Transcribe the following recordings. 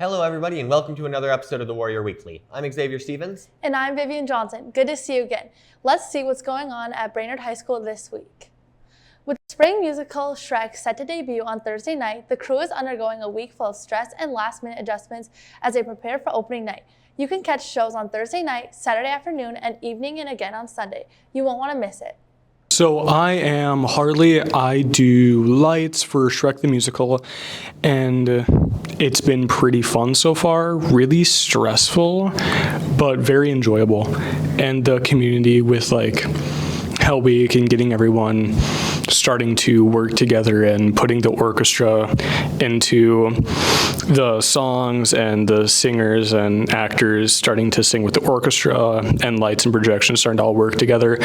Hello everybody and welcome to another episode of the Warrior Weekly. I'm Xavier Stevens. And I'm Vivian Johnson. Good to see you again. Let's see what's going on at Brainerd High School this week. With the spring musical Shrek set to debut on Thursday night, the crew is undergoing a week full of stress and last-minute adjustments as they prepare for opening night. You can catch shows on Thursday night, Saturday afternoon, and evening and again on Sunday. You won't want to miss it. So I am Harley. I do lights for Shrek the Musical, and it's been pretty fun so far. Really stressful, but very enjoyable. And the community with Hell Week and getting everyone starting to work together and putting the orchestra into the songs and the singers and actors starting to sing with the orchestra and lights and projections starting to all work together.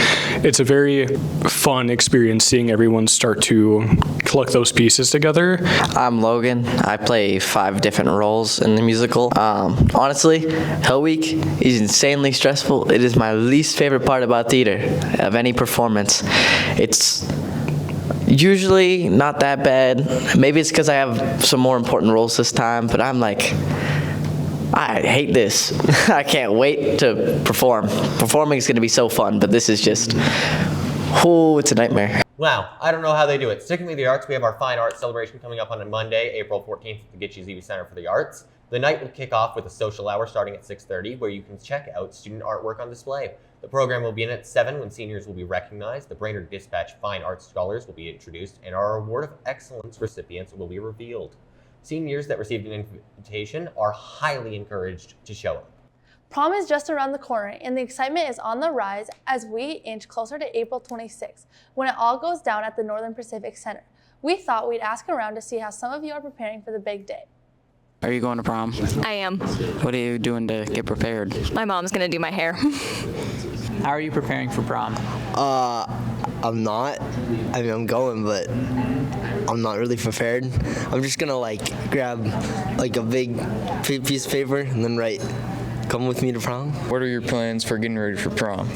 It's a very fun experience seeing everyone start to collect those pieces together. I'm Logan. I play 5 different roles in the musical. Honestly, Hell Week is insanely stressful. It is my least favorite part about theater of any performance. It's usually not that bad. Maybe it's because I have some more important roles this time, but I'm like, I hate this. I can't wait to perform. Performing is going to be so fun, but this is just, it's a nightmare. Wow, I don't know how they do it. Sticking with the arts, we have our Fine Arts celebration coming up on a Monday, April 14th at the Gitche Zevy Center for the Arts. The night will kick off with a social hour starting at 6:30 where you can check out student artwork on display. The program will begin at 7 when seniors will be recognized. The Brainerd Dispatch Fine Arts Scholars will be introduced and our Award of Excellence recipients will be revealed. Seniors that received an invitation are highly encouraged to show up. Prom is just around the corner and the excitement is on the rise as we inch closer to April 26th when it all goes down at the Northern Pacific Center. We thought we'd ask around to see how some of you are preparing for the big day. Are you going to prom? I am. What are you doing to get prepared? My mom's gonna do my hair. How are you preparing for prom? I'm not. I mean, I'm going, but I'm not really prepared. I'm just gonna grab a big piece of paper and then write, "Come with me to prom." What are your plans for getting ready for prom?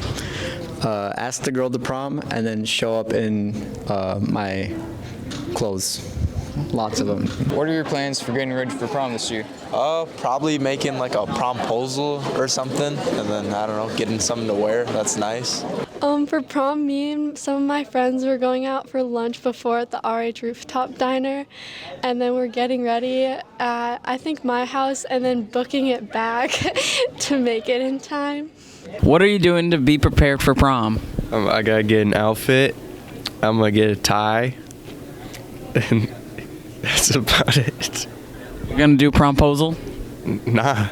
Ask the girl to prom and then show up in my clothes. Lots of them. What are your plans for getting ready for prom this year? Probably making a promposal or something, and then, I don't know, getting something to wear. That's nice. For prom, me and some of my friends were going out for lunch before at the RH Rooftop Diner, and then we're getting ready at, I think, my house, and then booking it back to make it in time. What are you doing to be prepared for prom? I gotta get an outfit. I'm gonna get a tie. And that's about it. You're gonna do promposal? Nah.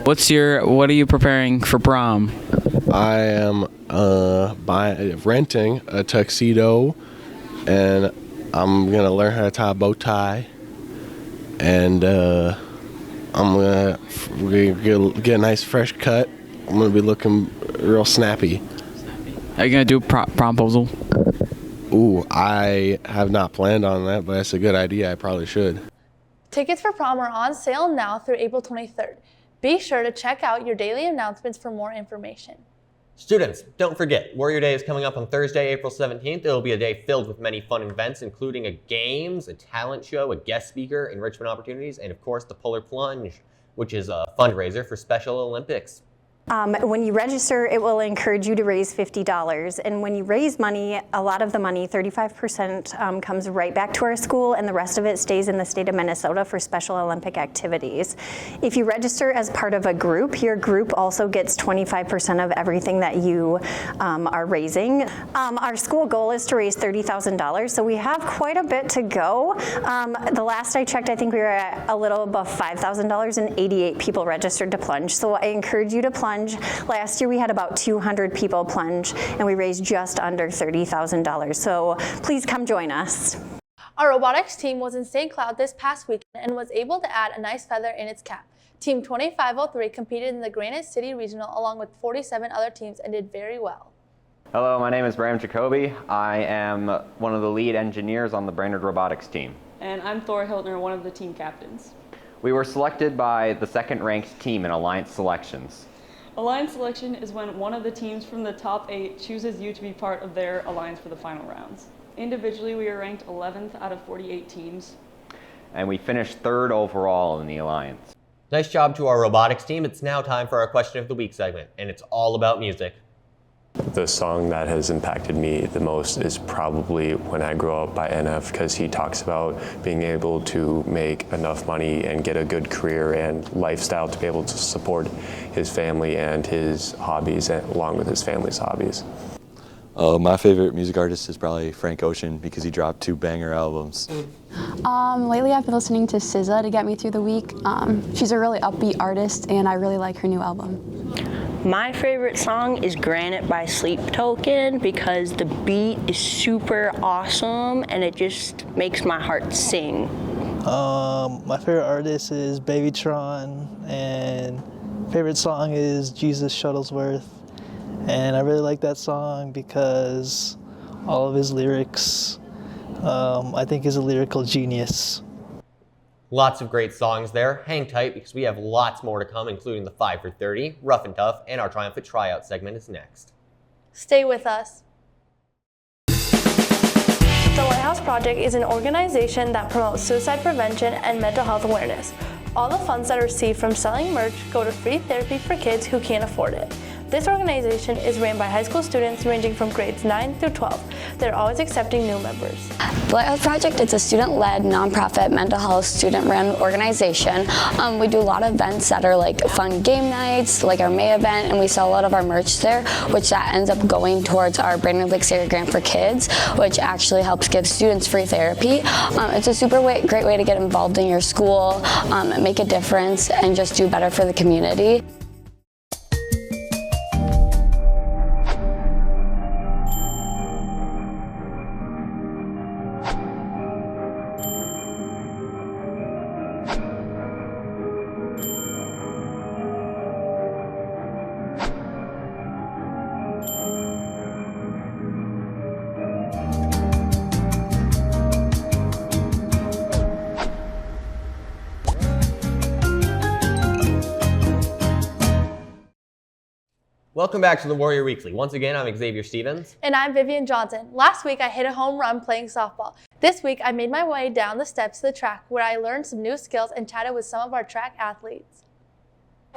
What are you preparing for prom? I am renting a tuxedo, and I'm gonna learn how to tie a bow tie, and I'm gonna get a nice fresh cut. I'm gonna be looking real snappy. Are you gonna do promposal? Ooh, I have not planned on that, but that's a good idea. I probably should. Tickets for prom are on sale now through April 23rd. Be sure to check out your daily announcements for more information. Students, don't forget, Warrior Day is coming up on Thursday, April 17th. It'll be a day filled with many fun events, including games, a talent show, a guest speaker, enrichment opportunities, and of course the Plunge, which is a fundraiser for Special Olympics. When you register, it will encourage you to raise $50. And when you raise money, a lot of the money, 35%, comes right back to our school, and the rest of it stays in the state of Minnesota for Special Olympic activities. If you register as part of a group, your group also gets 25% of everything that you are raising. Our school goal is to raise $30,000, so we have quite a bit to go. The last I checked, I think we were at a little above $5,000, and 88 people registered to Plunge. So I encourage you to plunge. Last year we had about 200 people plunge and we raised just under $30,000. So please come join us. Our robotics team was in St. Cloud this past weekend and was able to add a nice feather in its cap. Team 2503 competed in the Granite City Regional along with 47 other teams and did very well. Hello, my name is Bram Jacoby. I am one of the lead engineers on the Brainerd Robotics team. And I'm Thor Hiltner, one of the team captains. We were selected by the second-ranked team in Alliance selections. Alliance selection is when one of the teams from the top 8 chooses you to be part of their alliance for the final rounds. Individually, we are ranked 11th out of 48 teams. And we finished 3rd overall in the alliance. Nice job to our robotics team. It's now time for our question of the week segment, and it's all about music. The song that has impacted me the most is probably When I Grow Up by NF, because he talks about being able to make enough money and get a good career and lifestyle to be able to support his family and his hobbies along with his family's hobbies. My favorite music artist is probably Frank Ocean because he dropped 2 banger albums. Lately I've been listening to SZA to get me through the week. She's a really upbeat artist and I really like her new album. My favorite song is Granite by Sleep Token because the beat is super awesome and it just makes my heart sing. My favorite artist is Babytron and favorite song is Jesus Shuttlesworth. And I really like that song because all of his lyrics, I think is a lyrical genius. Lots of great songs there. Hang tight because we have lots more to come, including the 5 for 30, Rough and Tough, and our Triumphant Tryout segment is next. Stay with us. The Lighthouse Project is an organization that promotes suicide prevention and mental health awareness. All the funds that are received from selling merch go to free therapy for kids who can't afford it. This organization is ran by high school students ranging from grades 9 through 12. They're always accepting new members. The Lighthouse Project is a student-led, nonprofit, mental health, student-run organization. We do a lot of events that are like fun game nights, like our May event, and we sell a lot of our merch there, which that ends up going towards our Brainerd Lake Area Grant for Kids, which actually helps give students free therapy. It's a super great way to get involved in your school, make a difference, and just do better for the community. Welcome back to the Warrior Weekly. Once again, I'm Xavier Stevens. And I'm Vivian Johnson. Last week, I hit a home run playing softball. This week, I made my way down the steps to the track where I learned some new skills and chatted with some of our track athletes.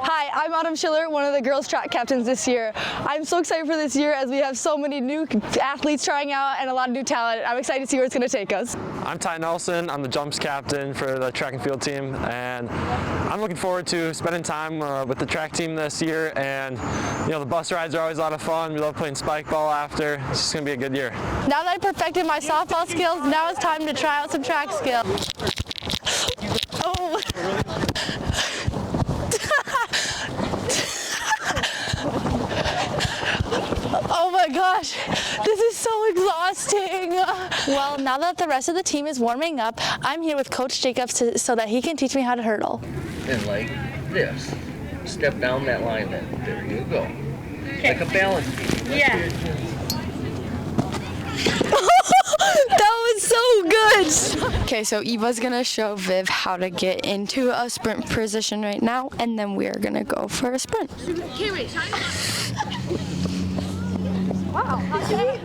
Hi, I'm Autumn Schiller, one of the girls track captains this year. I'm so excited for this year as we have so many new athletes trying out and a lot of new talent. I'm excited to see where it's going to take us. I'm Ty Nelson. I'm the jumps captain for the track and field team, and I'm looking forward to spending time with the track team this year. And you know, the bus rides are always a lot of fun. We love playing spike ball after. It's just going to be a good year. Now that I perfected my softball skills, now it's time to try out some track skills. Oh. Oh my gosh, this is so exhausting. Well, now that the rest of the team is warming up, I'm here with Coach Jacobs so that he can teach me how to hurdle. And like this. Step down that line then. There you go. Okay. Like a balance beam. Yeah. That was so good. Okay, so Eva's gonna show Viv how to get into a sprint position right now, and then we are gonna go for a sprint. Okay, wait. Wow.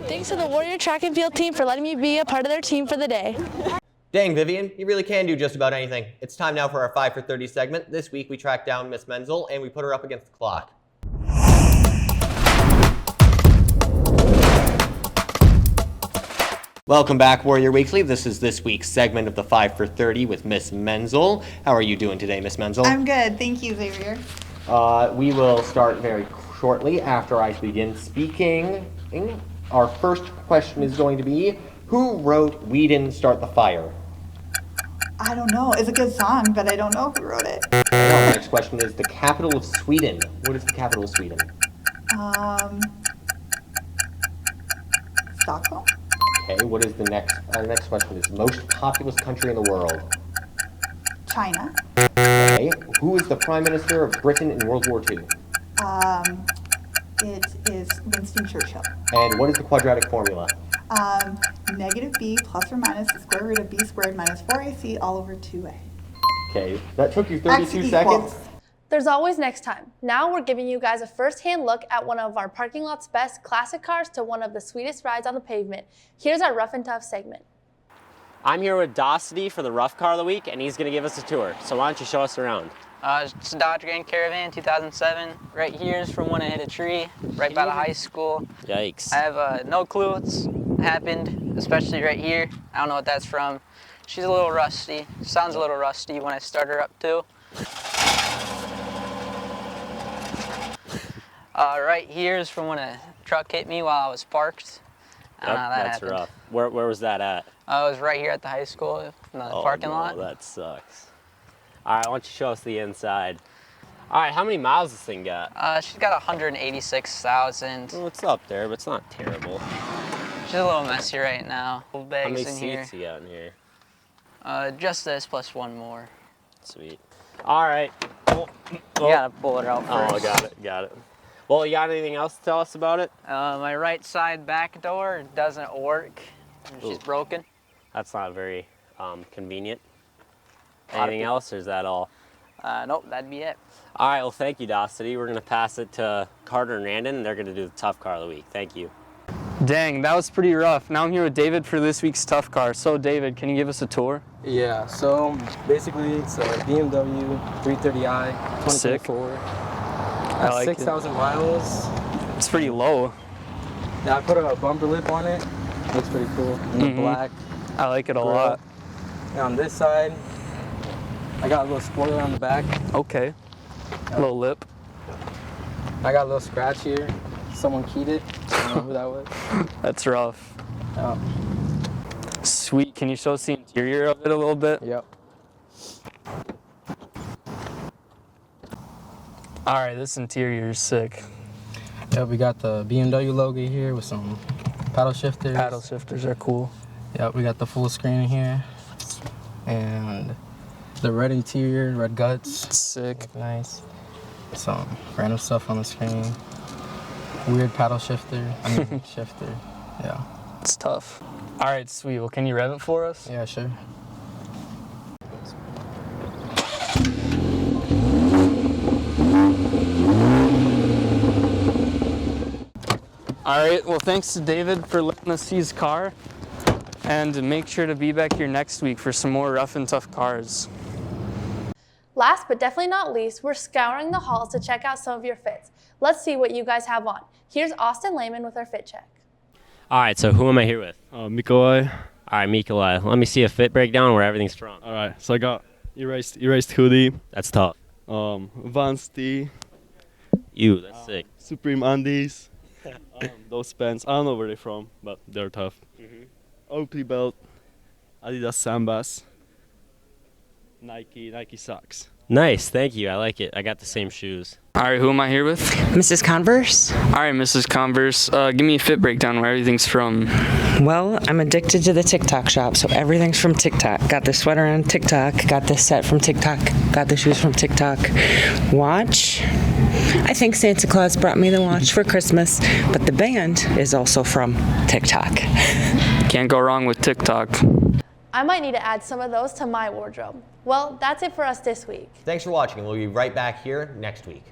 Thanks to the Warrior Track and Field team for letting me be a part of their team for the day. Dang, Vivian, you really can do just about anything. It's time now for our 5 for 30 segment. This week we tracked down Miss Menzel and we put her up against the clock. Welcome back, Warrior Weekly. This is this week's segment of the 5 for 30 with Miss Menzel. How are you doing today, Miss Menzel? I'm good. Thank you, Xavier. We will start very shortly after I begin speaking. Our first question is going to be, who wrote We Didn't Start the Fire? I don't know. It's a good song, but I don't know who wrote it. Our next question is the capital of Sweden. What is the capital of Sweden? Stockholm. Okay, what is the next? Our next question is most populous country in the world. China. Okay, who is the Prime Minister of Britain in World War II? It is Winston Churchill. And what is the quadratic formula? Negative b plus or minus the square root of b squared minus 4ac all over 2a. Okay, that took you 32 seconds. There's always next time. Now we're giving you guys a first-hand look at one of our parking lot's best classic cars to one of the sweetest rides on the pavement. Here's our Rough and Tough segment. I'm here with Dossity for the Rough Car of the Week, and he's going to give us a tour. So why don't you show us around? It's a Dodge Grand Caravan 2007. Right here is from when I hit a tree right by the high school. Yikes. I have no clue what's happened, especially right here. I don't know what that's from. She's a little rusty. Sounds a little rusty when I start her up too. Right here is from when a truck hit me while I was parked. I don't know how that that's happened. rough. Where was that at? I was right here at the high school in the parking lot. That sucks. All right, why don't you show us the inside? All right, how many miles this thing got? She's got 186,000. Well, it's up there, but it's not terrible. She's a little messy right now. Bags How many in here. seats you got in here? Just this plus one more. Sweet. All right. Well, You gotta pull it out first. Oh, got it. Well, you got anything else to tell us about it? My right side back door doesn't work. She's broken. That's not very convenient. Anything else, or is that all? Nope, that'd be it. All right, well, thank you, Dostity. We're going to pass it to Carter and Randon, and they're going to do the tough car of the week. Thank you. Dang, that was pretty rough. Now I'm here with David for this week's tough car. So, David, can you give us a tour? Yeah, so basically it's a BMW 330i 2024. I like 6,000 miles. It's pretty low. Yeah, I put a bumper lip on it. Looks pretty cool. In the black. I like it a grill. lot. And on this side, I got a little spoiler on the back. Okay. A little lip. I got a little scratch here. Someone keyed it. I don't know who that was. That's rough. Yeah. Sweet. Can you show us the interior of it a little bit? Yep. All right, this interior is sick. Yep, we got the BMW logo here with some paddle shifters. Paddle shifters are cool. Yep, we got the full screen in here. And the red interior, red guts. Sick. Nice. Some random stuff on the screen. Weird paddle shifter. Shifter. Yeah. It's tough. All right, sweet. Well, can you rev it for us? Yeah, sure. All right, well, thanks to David for letting us see his car. And make sure to be back here next week for some more rough and tough cars. Last but definitely not least, we're scouring the halls to check out some of your fits. Let's see what you guys have on. Here's Austin Lehman with our fit check. All right, so who am I here with? Mikolai. All right, Mikolai. Let me see a fit breakdown where everything's from. All right, so I got erased hoodie. That's tough. Vans tee. You, that's sick. Supreme undies. Those pants. I don't know where they're from, but they're tough. Oakley belt. Adidas Sambas. Nike socks. Nice, thank you. I like it. I got the same shoes. All right, who am I here with? Mrs. Converse. All right, Mrs. Converse. Give me a fit breakdown where everything's from. Well, I'm addicted to the TikTok shop, so everything's from TikTok. Got the sweater on TikTok, got this set from TikTok, got the shoes from TikTok. Watch. I think Santa Claus brought me the watch for Christmas, but the band is also from TikTok. Can't go wrong with TikTok. I might need to add some of those to my wardrobe. Well, that's it for us this week. Thanks for watching, and we'll be right back here next week.